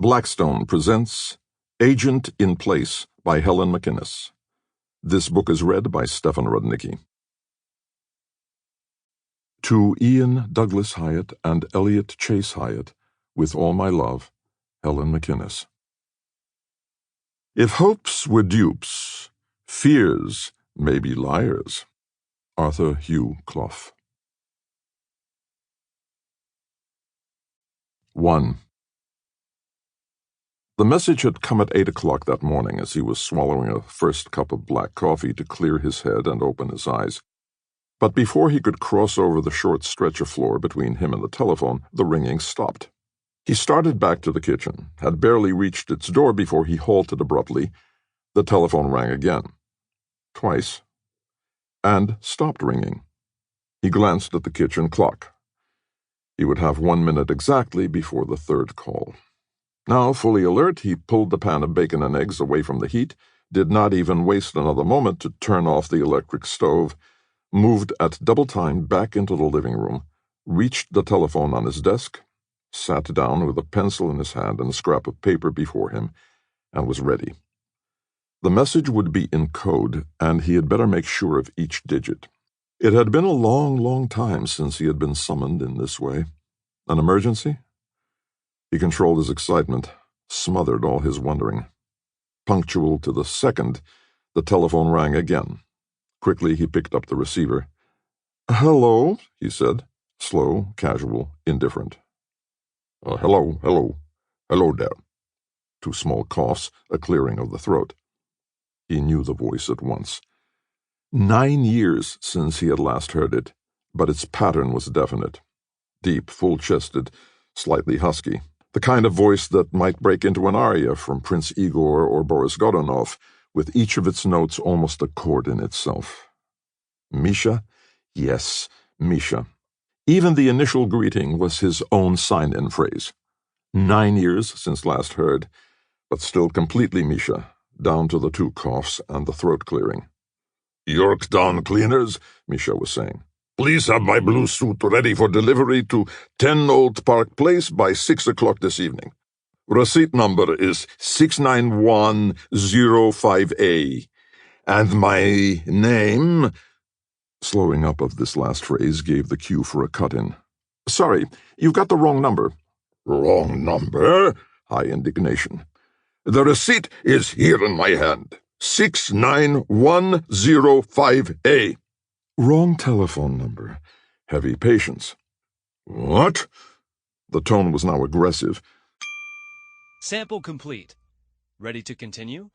Blackstone presents Agent in Place by Helen Macinnes. This book is read by Stefan Rudnicki. To Ian Douglas Hyatt and Elliot Chase Hyatt, with all my love, Helen Macinnes. If hopes were dupes, fears may be liars. Arthur Hugh Clough. 1. The message had come at 8 o'clock that morning as he was swallowing a first cup of black coffee to clear his head and open his eyes. But before he could cross over the short stretch of floor between him and the telephone, the ringing stopped. He started back to the kitchen, had barely reached its door before he halted abruptly. The telephone rang again. Twice. And stopped ringing. He glanced at the kitchen clock. He would have 1 minute exactly before the third call. Now, fully alert, he pulled the pan of bacon and eggs away from the heat, did not even waste another moment to turn off the electric stove, moved at double time back into the living room, reached the telephone on his desk, sat down with a pencil in his hand and a scrap of paper before him, and was ready. The message would be in code, and he had better make sure of each digit. It had been a long, long time since he had been summoned in this way. An emergency? He controlled his excitement, smothered all his wondering. Punctual to the second, the telephone rang again. Quickly he picked up the receiver. "Hello," he said, slow, casual, indifferent. Hello there." 2 small coughs, a clearing of the throat. He knew the voice at once. 9 years since he had last heard it, but its pattern was definite. Deep, full-chested, slightly husky. The kind of voice that might break into an aria from Prince Igor or Boris Godunov, with each of its notes almost a chord in itself. Misha? Yes, Misha. Even the initial greeting was his own sign-in phrase. 9 years since last heard, but still completely Misha, down to the 2 coughs and the throat clearing. "Yorktown Cleaners," Misha was saying. "Please have my blue suit ready for delivery to 10 Old Park Place by 6 o'clock this evening. Receipt number is 69105A. And my name—" Slowing up of this last phrase gave the cue for a cut-in. "Sorry, you've got the wrong number." "Wrong number?" High indignation. "The receipt is here in my hand. 69105A. "Wrong telephone number." Heavy patience. "What?" The tone was now aggressive. Sample complete. Ready to continue?